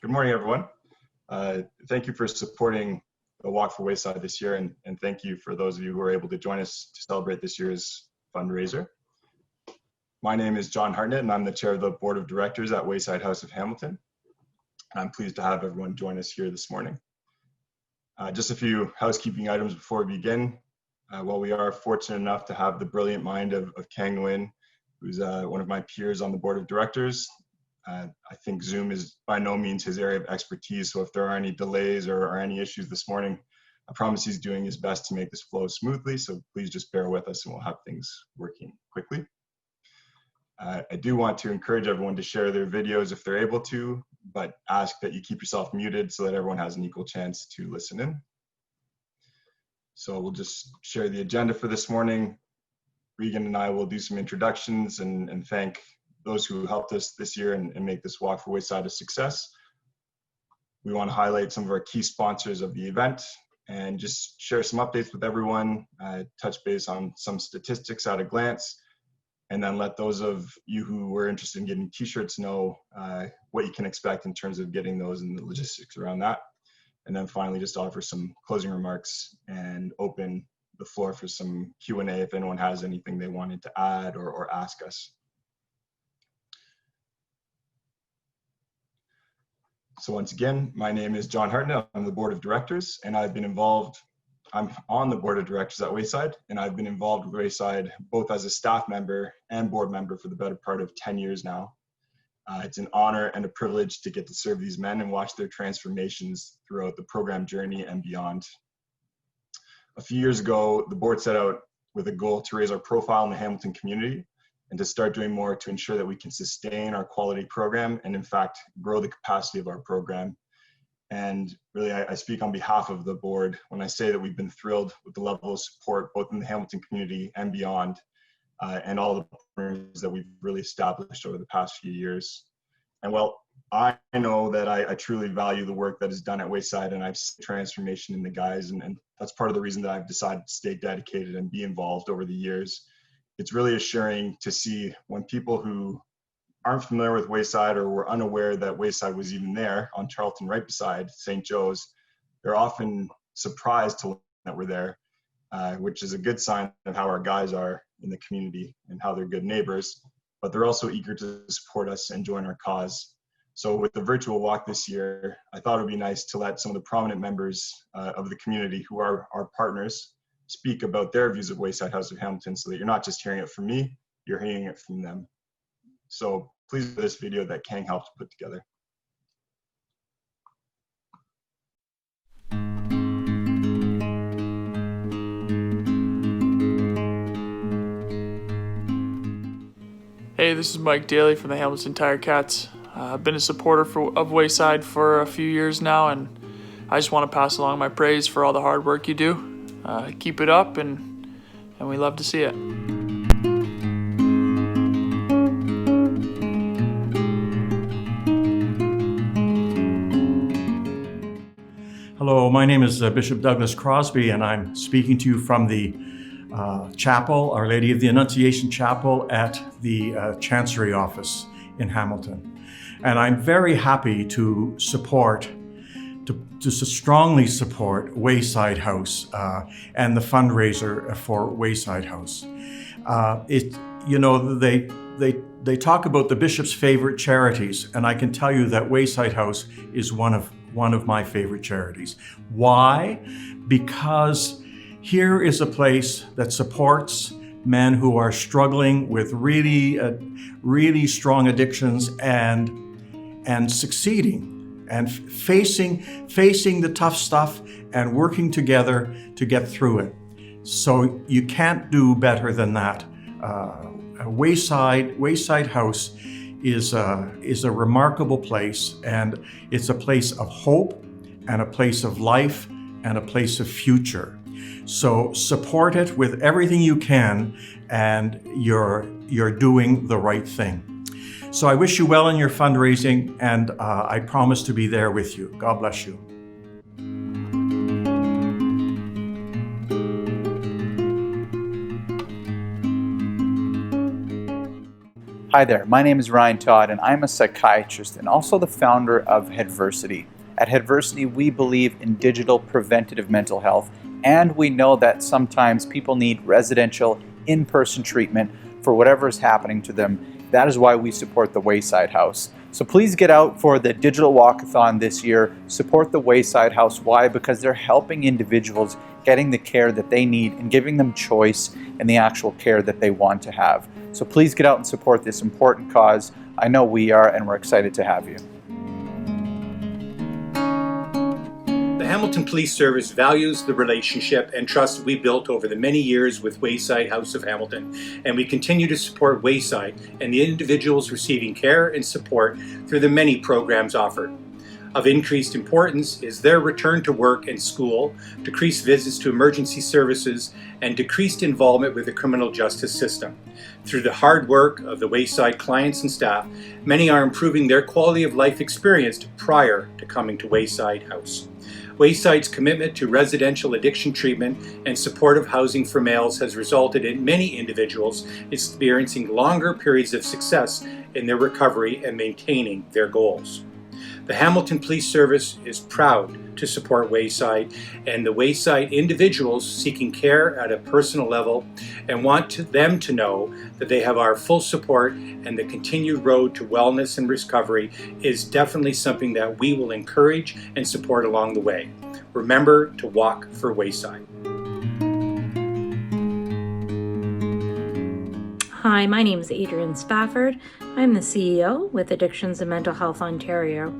Good morning, everyone. Thank you for supporting the Walk4Wayside this year, and thank you for those of you who are able to join us to celebrate this year's fundraiser. My name is John Hartnett, and I'm the chair of the board of directors at Wayside House of Hamilton. I'm pleased to have everyone join us here this morning. Just a few housekeeping items before we begin. While we are fortunate enough to have the brilliant mind of Kang Nguyen, who's one of my peers on the board of directors, I think Zoom is by no means his area of expertise, so if there are any delays or any issues this morning, I promise he's doing his best to make this flow smoothly, so please just bear with us and we'll have things working quickly. I do want to encourage everyone to share their videos if they're able to, but ask that you keep yourself muted so that everyone has an equal chance to listen in. So we'll just share the agenda for this morning. Regan and I will do some introductions and thank those who helped us this year and make this Walk4Wayside a success. We want to highlight some of our key sponsors of the event and just share some updates with everyone, touch base on some statistics at a glance, and then let those of you who were interested in getting t-shirts know what you can expect in terms of getting those and the logistics around that. And then finally, just offer some closing remarks and open the floor for some Q&A if anyone has anything they wanted to add or ask us. So once again, my name is John Hartnett. I'm the board of directors, and I'm on the board of directors at Wayside, and I've been involved with Wayside both as a staff member and board member for the better part of 10 years now. It's an honor and a privilege to get to serve these men and watch their transformations throughout the program journey and beyond. A few years ago, the board set out with a goal to raise our profile in the Hamilton community and to start doing more to ensure that we can sustain our quality program and in fact grow the capacity of our program. And really I speak on behalf of the board when I say that we've been thrilled with the level of support both in the Hamilton community and beyond, and all the partners that we've really established over the past few years. And well, I know that I truly value the work that is done at Wayside, and I've seen transformation in the guys, and that's part of the reason that I've decided to stay dedicated and be involved over the years. It's really assuring to see when people who aren't familiar with Wayside or were unaware that Wayside was even there on Charlton right beside St. Joe's, they're often surprised to learn that we're there, which is a good sign of how our guys are in the community and how they're good neighbors, but they're also eager to support us and join our cause. So with the virtual walk this year, I thought it would be nice to let some of the prominent members of the community who are our partners speak about their views of Wayside House of Hamilton so that you're not just hearing it from me, you're hearing it from them. So please do this video that Kang helped put together. Hey, this is Mike Daly from the Hamilton Tire Cats. I've been a supporter of Wayside for a few years now, and I just want to pass along my praise for all the hard work you do. Keep it up, and we love to see it. Hello, my name is Bishop Douglas Crosby, and I'm speaking to you from the chapel, Our Lady of the Annunciation Chapel at the Chancery Office in Hamilton. And I'm very happy to support, to strongly support Wayside House and the fundraiser for Wayside House. They talk about the bishop's favorite charities, and I can tell you that Wayside House is one of my favorite charities. Why? Because here is a place that supports men who are struggling with really strong addictions and succeeding and facing the tough stuff and working together to get through it. So you can't do better than that. Wayside House is a remarkable place, and it's a place of hope and a place of life and a place of future. So support it with everything you can, and you're doing the right thing. So I wish you well in your fundraising, and I promise to be there with you. God bless you. Hi there, my name is Ryan Todd and I'm a psychiatrist and also the founder of Headversity. At Headversity, we believe in digital preventative mental health, and we know that sometimes people need residential, in-person treatment for whatever is happening to them. That is why we support the Wayside House. So please get out for the digital walkathon this year. Support the Wayside House. Why? Because they're helping individuals getting the care that they need and giving them choice in the actual care that they want to have. So please get out and support this important cause. I know we are, and we're excited to have you. The Hamilton Police Service values the relationship and trust we built over the many years with Wayside House of Hamilton, and we continue to support Wayside and the individuals receiving care and support through the many programs offered. Of increased importance is their return to work and school, decreased visits to emergency services, and decreased involvement with the criminal justice system. Through the hard work of the Wayside clients and staff, many are improving their quality of life experienced prior to coming to Wayside House. Wayside's commitment to residential addiction treatment and supportive housing for males has resulted in many individuals experiencing longer periods of success in their recovery and maintaining their goals. The Hamilton Police Service is proud to support Wayside and the Wayside individuals seeking care at a personal level, and want them to know that they have our full support, and the continued road to wellness and recovery is definitely something that we will encourage and support along the way. Remember to walk for Wayside. Hi, my name is Adrienne Spafford. I'm the CEO with Addictions and Mental Health Ontario.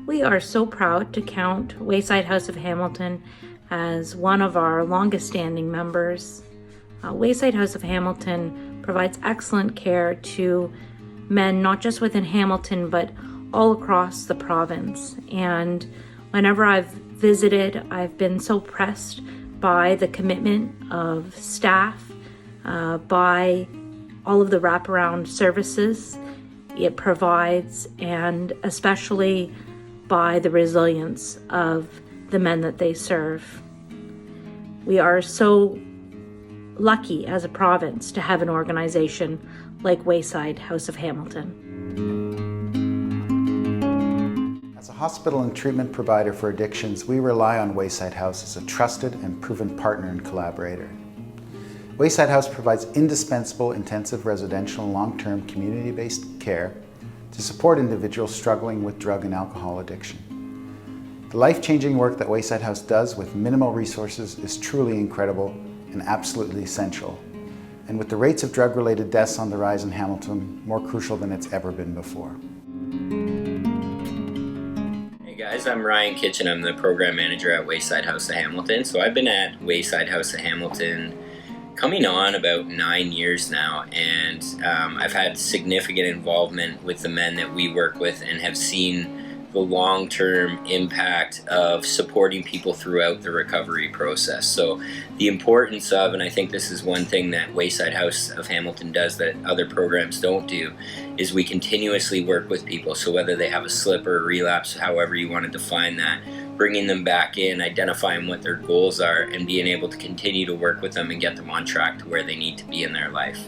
We are so proud to count Wayside House of Hamilton as one of our longest standing members. Wayside House of Hamilton provides excellent care to men, not just within Hamilton, but all across the province. And whenever I've visited, I've been so impressed by the commitment of staff, by all of the wraparound services it provides, and especially by the resilience of the men that they serve. We are so lucky as a province to have an organization like Wayside House of Hamilton. As a hospital and treatment provider for addictions, we rely on Wayside House as a trusted and proven partner and collaborator. Wayside House provides indispensable intensive residential and long-term community-based care to support individuals struggling with drug and alcohol addiction. The life-changing work that Wayside House does with minimal resources is truly incredible and absolutely essential. And with the rates of drug-related deaths on the rise in Hamilton, more crucial than it's ever been before. Hey guys, I'm Ryan Kitchen. I'm the program manager at Wayside House of Hamilton. So I've been at Wayside House of Hamilton coming on about 9 years now, and I've had significant involvement with the men that we work with and have seen the long-term impact of supporting people throughout the recovery process. So the importance of, and I think this is one thing that Wayside House of Hamilton does that other programs don't do, is we continuously work with people. So whether they have a slip or a relapse, however you want to define that, bringing them back in, identifying what their goals are, and being able to continue to work with them and get them on track to where they need to be in their life.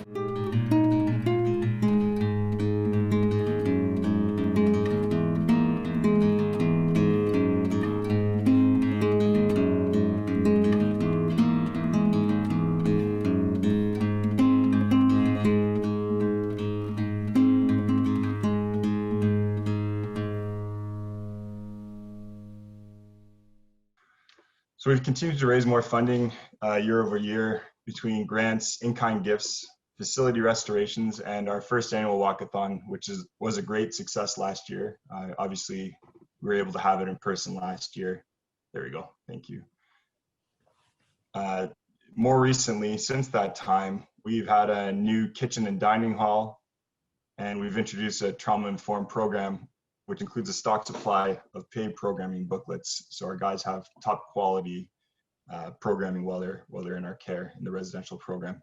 So we've continued to raise more funding year over year between grants, in-kind gifts, facility restorations, and our first annual walkathon, which was a great success last year. Obviously, we were able to have it in person last year. There we go. Thank you. More recently, since that time, we've had a new kitchen and dining hall, and we've introduced a trauma-informed program, which includes a stock supply of paid programming booklets, so our guys have top quality programming while they're in our care in the residential program.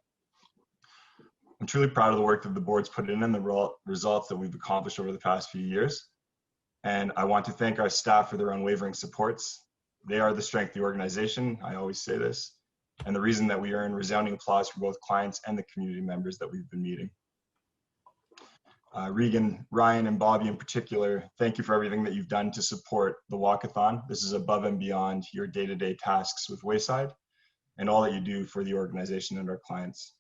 I'm truly proud of the work that the board's put in and the results that we've accomplished over the past few years. And I want to thank our staff for their unwavering supports. They are the strength of the organization, I always say this, and the reason that we earn resounding applause from both clients and the community members that we've been meeting. Regan, Ryan, and Bobby in particular, thank you for everything that you've done to support the walkathon. This is above and beyond your day-to-day tasks with Wayside and all that you do for the organization and our clients.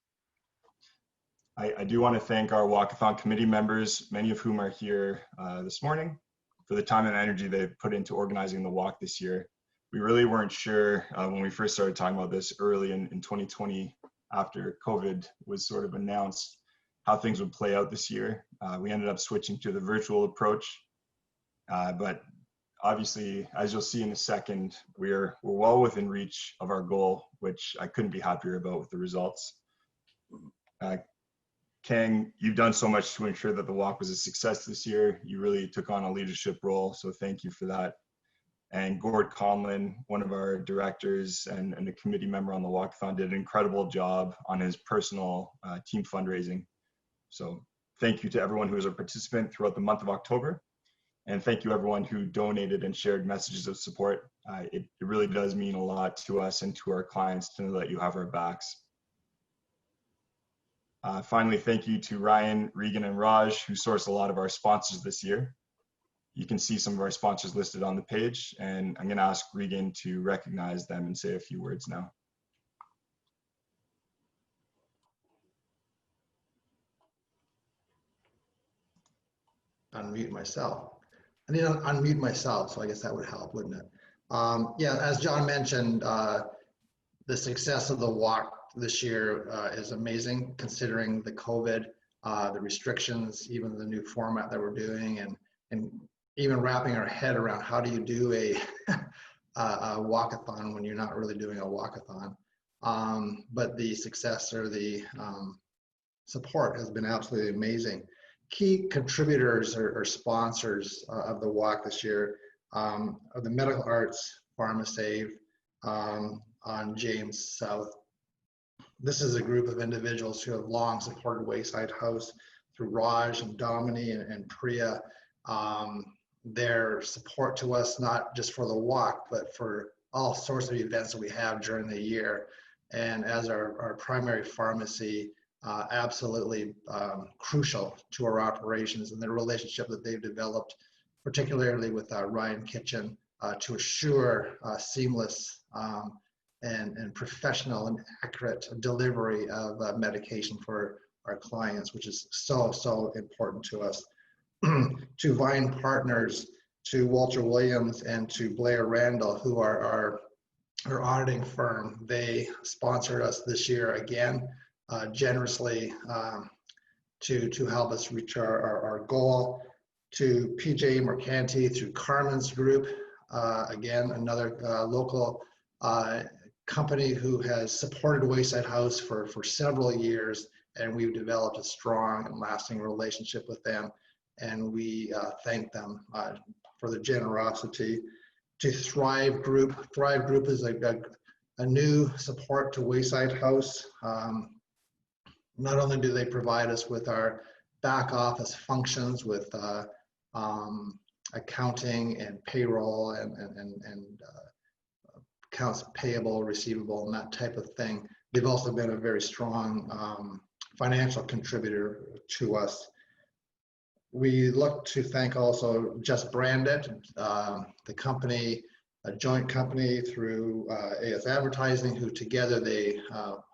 I do want to thank our walkathon committee members, many of whom are here this morning, for the time and energy they've put into organizing the walk this year. We really weren't sure when we first started talking about this early in 2020, after COVID was sort of announced, how things would play out this year. We ended up switching to the virtual approach, but obviously, as you'll see in a second, we're well within reach of our goal, which I couldn't be happier about with the results. Kang, you've done so much to ensure that the walk was a success this year. You really took on a leadership role, so thank you for that. And Gord Conlon, one of our directors and a committee member on the walkathon, did an incredible job on his personal team fundraising. So thank you to everyone who was a participant throughout the month of October. And thank you everyone who donated and shared messages of support. It really does mean a lot to us and to our clients to know that you have our backs. Finally, thank you to Ryan, Regan, and Raj, who sourced a lot of our sponsors this year. You can see some of our sponsors listed on the page, and I'm going to ask Regan to recognize them and say a few words now. Unmute myself. I need to unmute myself, so I guess that would help, wouldn't it? Yeah, as John mentioned, the success of the walk this year is amazing, considering the COVID, the restrictions, even the new format that we're doing, and even wrapping our head around how do you do a walkathon when you're not really doing a walkathon. But the success or the support has been absolutely amazing. Key contributors or sponsors of the walk this year are the Medical Arts PharmaSave on James South. This is a group of individuals who have long supported Wayside House through Raj and Domini and Priya. Their support to us, not just for the walk, but for all sorts of events that we have during the year. And as our primary pharmacy, absolutely crucial to our operations and the relationship that they've developed, particularly with Ryan Kitchen, to assure seamless and professional and accurate delivery of medication for our clients, which is so important to us. To Vine Partners, to Walter Williams, and to Blair Randall, who are our auditing firm. They sponsored us this year again, generously, to help us reach our goal. To PJ Mercanti through Carmen's group, again, another local company who has supported Wayside House for several years, and we've developed a strong and lasting relationship with them, and we thank them for the generosity. To Thrive Group. Thrive Group is a new support to Wayside House. Not only do they provide us with our back office functions with accounting and payroll and accounts payable, receivable, and that type of thing, they've also been a very strong financial contributor to us. We look to thank also Just Branded, the company, a joint company through AS Advertising, who together they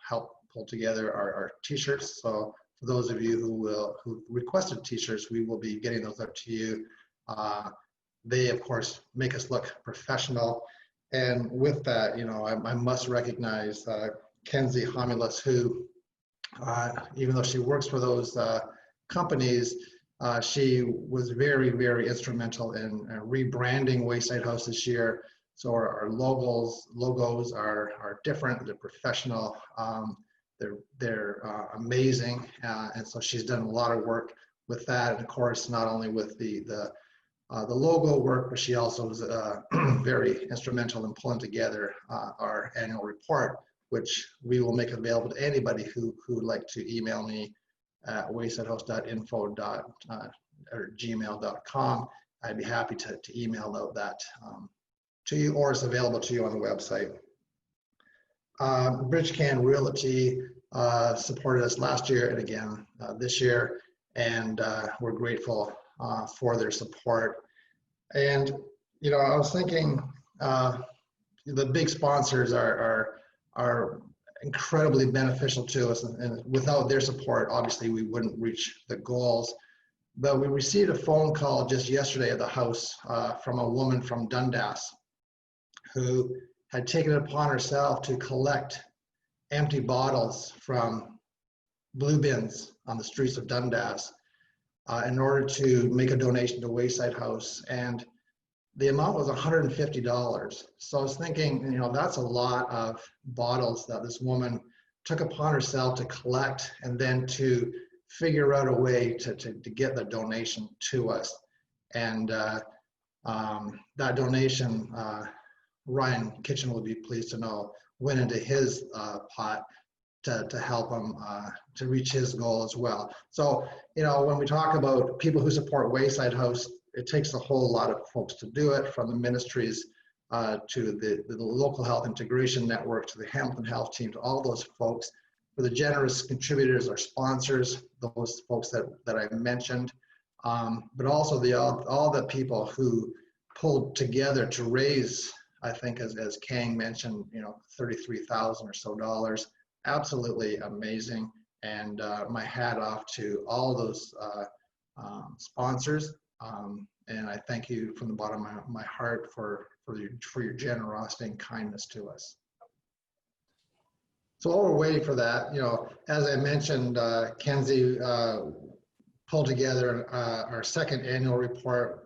help pull together our t-shirts. So for those of you who requested t-shirts, we will be getting those up to you. They of course make us look professional. And with that, you know, I must recognize Kenzie Homulus, who even though she works for those companies, she was very instrumental in rebranding Wayside House this year. So our logos are different, they're professional, they're amazing, and so she's done a lot of work with that. And of course, not only with the logo work, but she also was very instrumental in pulling together our annual report, which we will make available to anybody who would like to email me at waysidehouse.info@gmail.com. I'd be happy to email out that to you, or it's available to you on the website. Bridgecan Realty supported us last year and again this year, and we're grateful for their support. And I was thinking the big sponsors are incredibly beneficial to us, and without their support, obviously we wouldn't reach the goals. But we received a phone call just yesterday at the house from a woman from Dundas who had taken it upon herself to collect empty bottles from blue bins on the streets of Dundas in order to make a donation to Wayside House. And the amount was $150. So I was thinking, that's a lot of bottles that this woman took upon herself to collect and then to figure out a way to get the donation to us. And that donation, Ryan Kitchen will be pleased to know, went into his pot to help him to reach his goal as well. So, when we talk about people who support Wayside House, it takes a whole lot of folks to do it, from the ministries to the local health integration network, to the Hamilton Health team, to all those folks. For the generous contributors, our sponsors, those folks that I mentioned, but also all the people who pulled together to raise, I think, as Kang mentioned, $33,000 or so dollars. Absolutely amazing. And my hat off to all those sponsors. And I thank you from the bottom of my heart for your generosity and kindness to us. So while we're waiting for that, as I mentioned, Kenzie pulled together our second annual report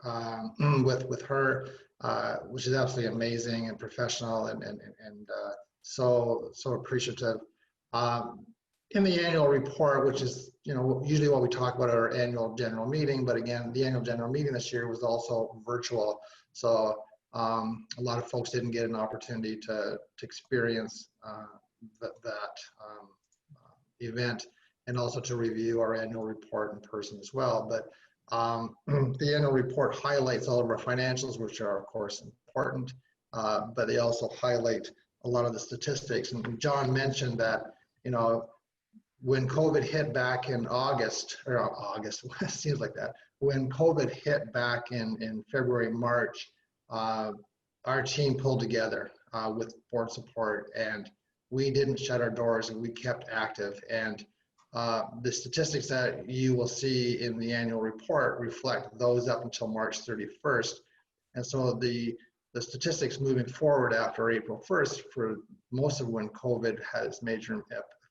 with her, which is absolutely amazing and professional and so appreciative. In the annual report, which is usually what we talk about at our annual general meeting, but again, the annual general meeting this year was also virtual, so a lot of folks didn't get an opportunity to experience that event, and also to review our annual report in person as well. But the annual report highlights all of our financials, which are of course important, but they also highlight a lot of the statistics. And John mentioned that when COVID hit back in August, it seems like that, when COVID hit back in February, March, our team pulled together with board support, and we didn't shut our doors, and we kept active. And the statistics that you will see in the annual report reflect those up until March 31st. And so the statistics moving forward after April 1st, for most of when COVID has major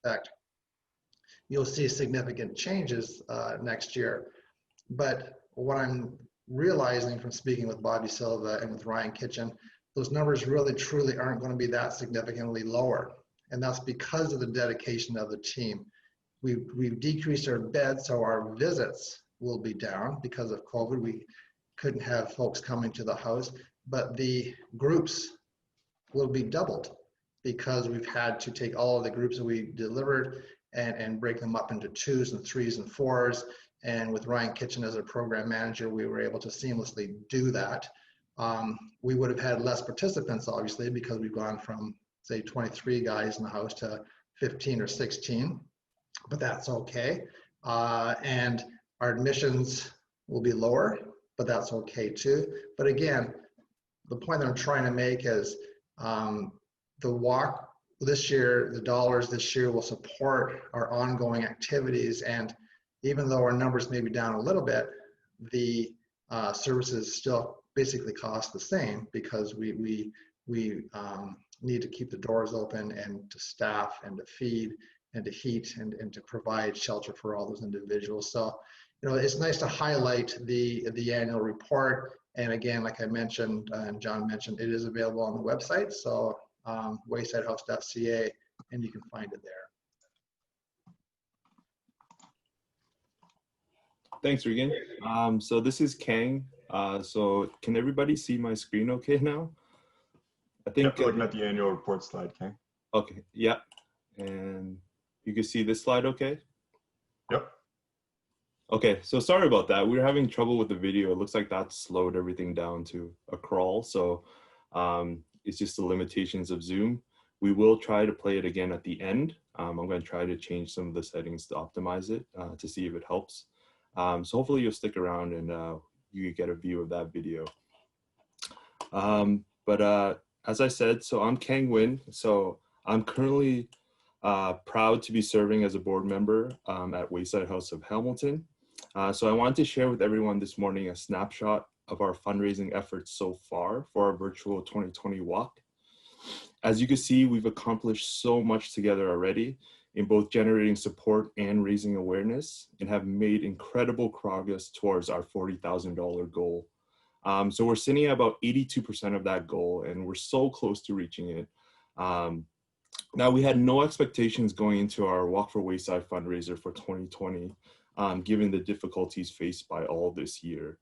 effect, you'll see significant changes next year. But what I'm realizing from speaking with Bobby Silva and with Ryan Kitchen, those numbers really truly aren't going to be that significantly lower. And that's because of the dedication of the team. We've decreased our beds, so our visits will be down because of COVID. We couldn't have folks coming to the house, but the groups will be doubled because we've had to take all of the groups that we delivered and break them up into 2s and 3s and 4s. And with Ryan Kitchen as a program manager, we were able to seamlessly do that. We would have had less participants, obviously, because we've gone from, say, 23 guys in the house to 15 or 16, but that's okay. And our admissions will be lower, but that's okay too. But again, the point that I'm trying to make is the walk this year, the dollars this year will support our ongoing activities. And even though our numbers may be down a little bit, the services still basically cost the same, because we need to keep the doors open and to staff and to feed and to heat and to provide shelter for all those individuals. So, it's nice to highlight the annual report. And again, like I mentioned, and John mentioned, it is available on the website. So waysidehouse.ca, and you can find it there. Thanks, Regan. So this is Kang. So can everybody see my screen okay now? I think looking at the annual report slide, okay. Okay, yeah. And you can see this slide okay? Yep. Okay, so sorry about that. We were having trouble with the video. It looks like that slowed everything down to a crawl. So it's just the limitations of Zoom. We will try to play it again at the end. I'm going to try to change some of the settings to optimize it to see if it helps. So hopefully you'll stick around and you get a view of that video. As I said, so I'm Kang Win. So I'm currently proud to be serving as a board member at Wayside House of Hamilton. So I wanted to share with everyone this morning a snapshot of our fundraising efforts so far for our virtual 2020 walk. As you can see, we've accomplished so much together already in both generating support and raising awareness, and have made incredible progress towards our $40,000 goal. So we're sitting at about 82% of that goal, and we're so close to reaching it. Now, we had no expectations going into our Walk4Wayside fundraiser for 2020, given the difficulties faced by all this year.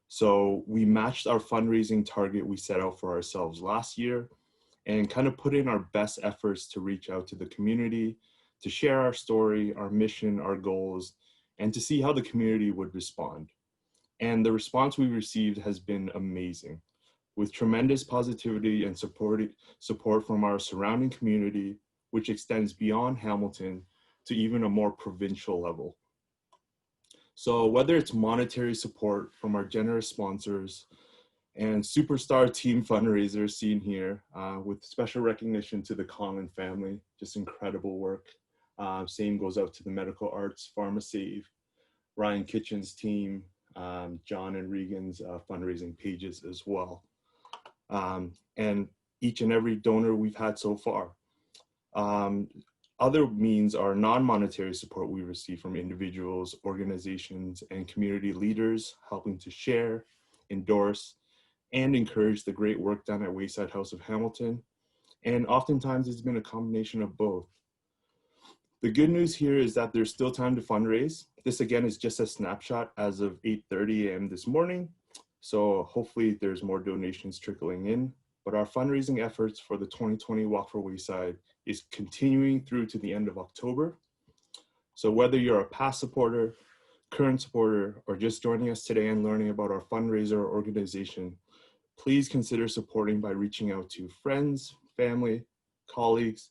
So we matched our fundraising target we set out for ourselves last year, and kind of put in our best efforts to reach out to the community, to share our story, our mission, our goals, and to see how the community would respond. And the response we received has been amazing, with tremendous positivity and support from our surrounding community, which extends beyond Hamilton to even a more provincial level. So whether it's monetary support from our generous sponsors and superstar team fundraisers seen here, with special recognition to the Conlon family, just incredible work. Same goes out to the Medical Arts, PharmaSave, Ryan Kitchen's team, John and Regan's fundraising pages as well. And each and every donor we've had so far. Other means are non-monetary support we receive from individuals, organizations, and community leaders, helping to share, endorse, and encourage the great work done at Wayside House of Hamilton. And oftentimes it's been a combination of both. The good news here is that there's still time to fundraise. This again is just a snapshot as of 8:30 a.m. this morning. So hopefully there's more donations trickling in, but our fundraising efforts for the 2020 Walk4Wayside is continuing through to the end of October. So whether you're a past supporter, current supporter, or just joining us today and learning about our fundraiser or organization, please consider supporting by reaching out to friends, family, colleagues,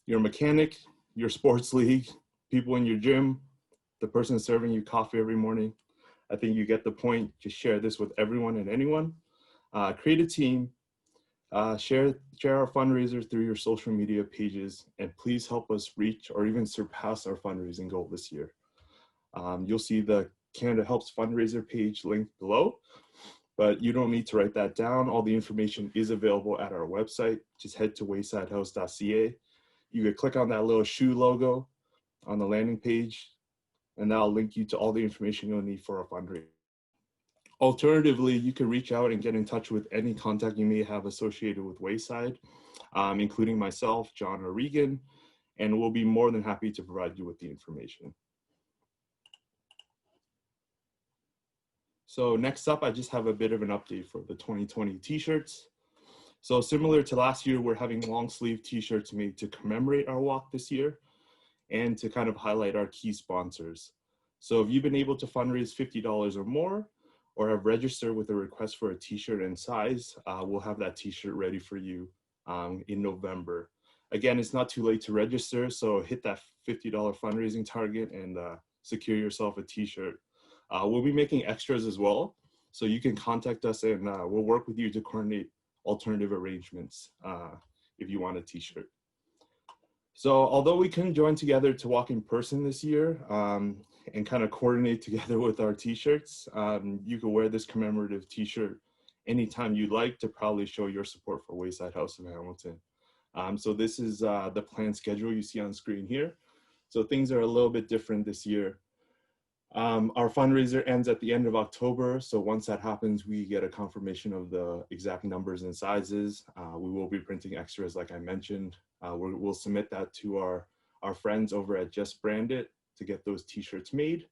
your mechanic, your sports league, people in your gym, the person serving you coffee every morning. I think you get the point. Just share this with everyone and anyone. Create a team, share our fundraisers through your social media pages, and please help us reach or even surpass our fundraising goal this year. You'll see the Canada Helps fundraiser page linked below, but you don't need to write that down. All the information is available at our website. Just head to waysidehouse.ca. You could click on that little shoe logo on the landing page, and that'll link you to all the information you'll need for a fundraiser. Alternatively, you can reach out and get in touch with any contact you may have associated with Wayside, including myself, John, or Regan, and we'll be more than happy to provide you with the information. So next up, I just have a bit of an update for the 2020 t-shirts. So similar to last year, we're having long sleeve t-shirts made to commemorate our walk this year and to kind of highlight our key sponsors. So if you've been able to fundraise $50 or more, or have registered with a request for a t-shirt and size, we'll have that t-shirt ready for you in November. Again, it's not too late to register, so hit that $50 fundraising target and secure yourself a t-shirt. We'll be making extras as well, so you can contact us and we'll work with you to coordinate alternative arrangements if you want a t-shirt. So although we couldn't join together to walk in person this year and kind of coordinate together with our t-shirts, you can wear this commemorative t-shirt anytime you'd like to proudly show your support for Wayside House of Hamilton. So this is the planned schedule you see on screen here. So things are a little bit different this year. Our fundraiser ends at the end of October. So once that happens, we get a confirmation of the exact numbers and sizes. We will be printing extras like I mentioned. We'll submit that to our friends over at Just Brand It to get those t-shirts made.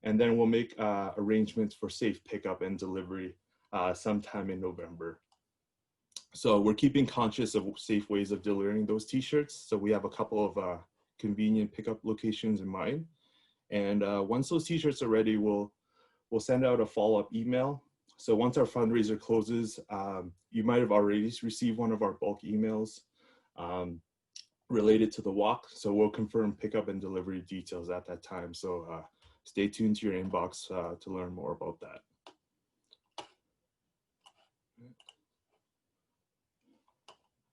And then we'll make arrangements for safe pickup and delivery sometime in November. So we're keeping conscious of safe ways of delivering those t-shirts. So we have a couple of convenient pickup locations in mind. And once those t-shirts are ready, we'll send out a follow-up email. So once our fundraiser closes, you might have already received one of our bulk emails related to the walk. So we'll confirm pickup and delivery details at that time. So stay tuned to your inbox to learn more about that.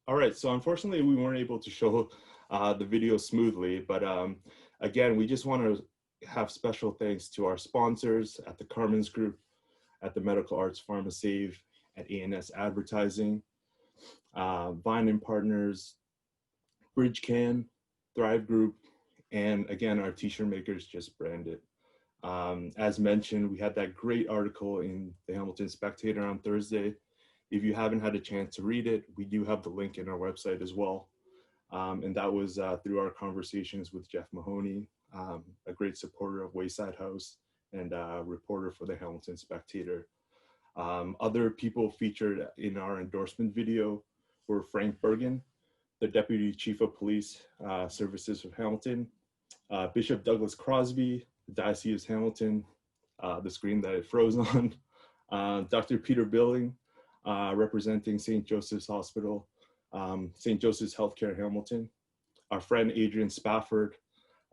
All right, so unfortunately we weren't able to show the video smoothly, but again, we just want to have special thanks to our sponsors at the Carmen's Group, at the Medical Arts PharmaSave, at ANS Advertising, Vine and Partners, BridgeCan, Thrive Group, and again, our t-shirt makers, Just Brand It. As mentioned, we had that great article in the Hamilton Spectator on Thursday. If you haven't had a chance to read it, we do have the link in our website as well. And that was through our conversations with Jeff Mahoney, a great supporter of Wayside House and a reporter for the Hamilton Spectator. Other people featured in our endorsement video were Frank Bergen, the Deputy Chief of Police Services of Hamilton, Bishop Douglas Crosby, the Diocese of Hamilton, the screen that it froze on, Dr. Peter Billing, representing St. Joseph's Hospital, St. Joseph's Healthcare Hamilton, our friend Adrian Spafford,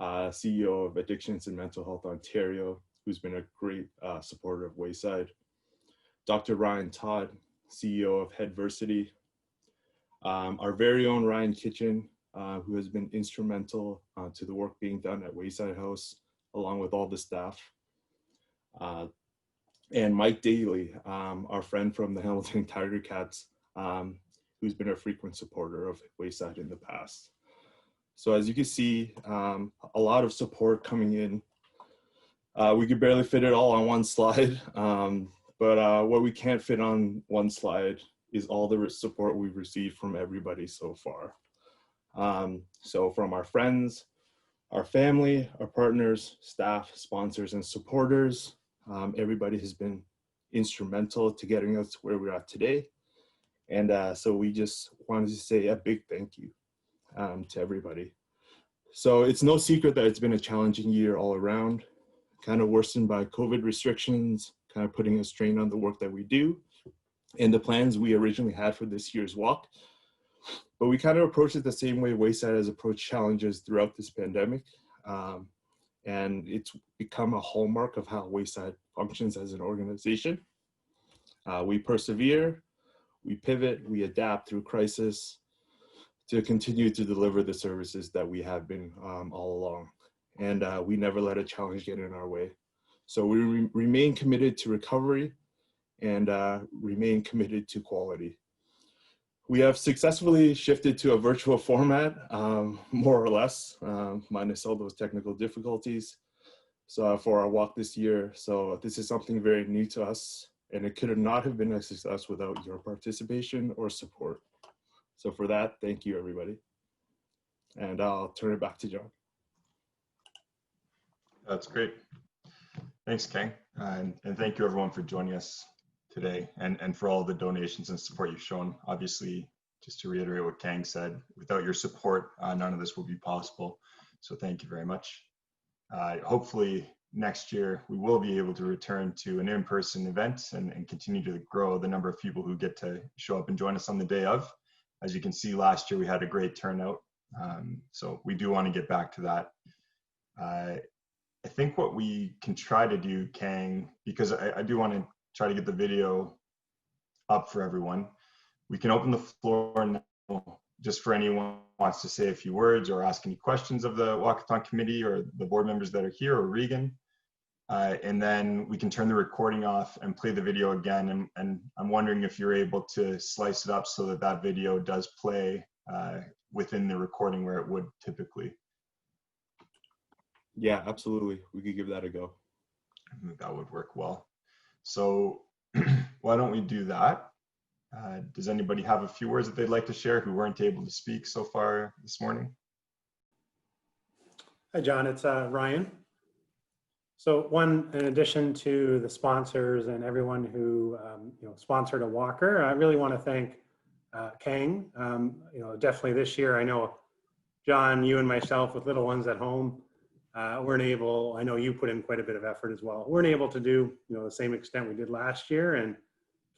CEO of Addictions and Mental Health Ontario, who's been a great supporter of Wayside, Dr. Ryan Todd, CEO of Headversity, our very own Ryan Kitchen, who has been instrumental to the work being done at Wayside House, along with all the staff, and Mike Daly, our friend from the Hamilton Tiger Cats, who's been a frequent supporter of Wayside in the past. So as you can see, a lot of support coming in. We could barely fit it all on one slide, but what we can't fit on one slide is all the support we've received from everybody so far. So from our friends, our family, our partners, staff, sponsors, and supporters, everybody has been instrumental to getting us to where we're at today. And so we just wanted to say a big thank you to everybody. So it's no secret that it's been a challenging year all around, kind of worsened by COVID restrictions, kind of putting a strain on the work that we do and the plans we originally had for this year's walk. But we kind of approached it the same way Wayside has approached challenges throughout this pandemic. And it's become a hallmark of how Wayside functions as an organization. We persevere, we pivot, we adapt through crisis to continue to deliver the services that we have been all along. And we never let a challenge get in our way. So we remain committed to recovery and remain committed to quality. We have successfully shifted to a virtual format, more or less, minus all those technical difficulties. So for our walk this year, so this is something very new to us, and it could not have been a success without your participation or support. So for that, thank you, everybody. And I'll turn it back to John. That's great. Thanks, Kang. And thank you, everyone, for joining us today and for all the donations and support you've shown. Obviously, just to reiterate what Kang said, without your support, none of this will be possible. So thank you very much. Hopefully next year, we will be able to return to an in-person event and continue to grow the number of people who get to show up and join us on the day of. As you can see, last year we had a great turnout. So we do want to get back to that. I think what we can try to do, Kang, because I do want to try to get the video up for everyone. We can open the floor now just for anyone who wants to say a few words or ask any questions of the Walkathon committee or the board members that are here or Regan. And then we can turn the recording off and play the video again. And I'm wondering if you're able to slice it up so that that video does play within the recording where it would typically. Yeah, absolutely. We could give that a go. I think that would work well. So why don't we do that? Does anybody have a few words that they'd like to share who weren't able to speak so far this morning? Hi, John, it's Ryan. So in addition to the sponsors and everyone who sponsored a walker, I really want to thank Kang. Definitely this year, I know, John, you and myself with little ones at home, weren't able, I know you put in quite a bit of effort as well. Weren't able to do the same extent we did last year, and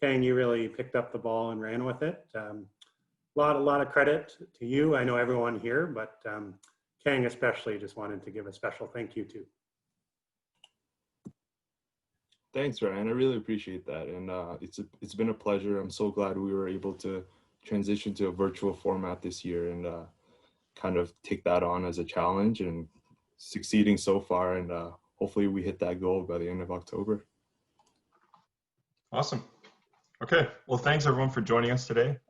Kang, you really picked up the ball and ran with it. A lot of credit to you. I know everyone here, but Kang especially just wanted to give a special thank you to. Thanks, Ryan. I really appreciate that. And it's been a pleasure. I'm so glad we were able to transition to a virtual format this year and kind of take that on as a challenge and succeeding so far. And hopefully we hit that goal by the end of October. Awesome. Okay. Well, thanks everyone for joining us today.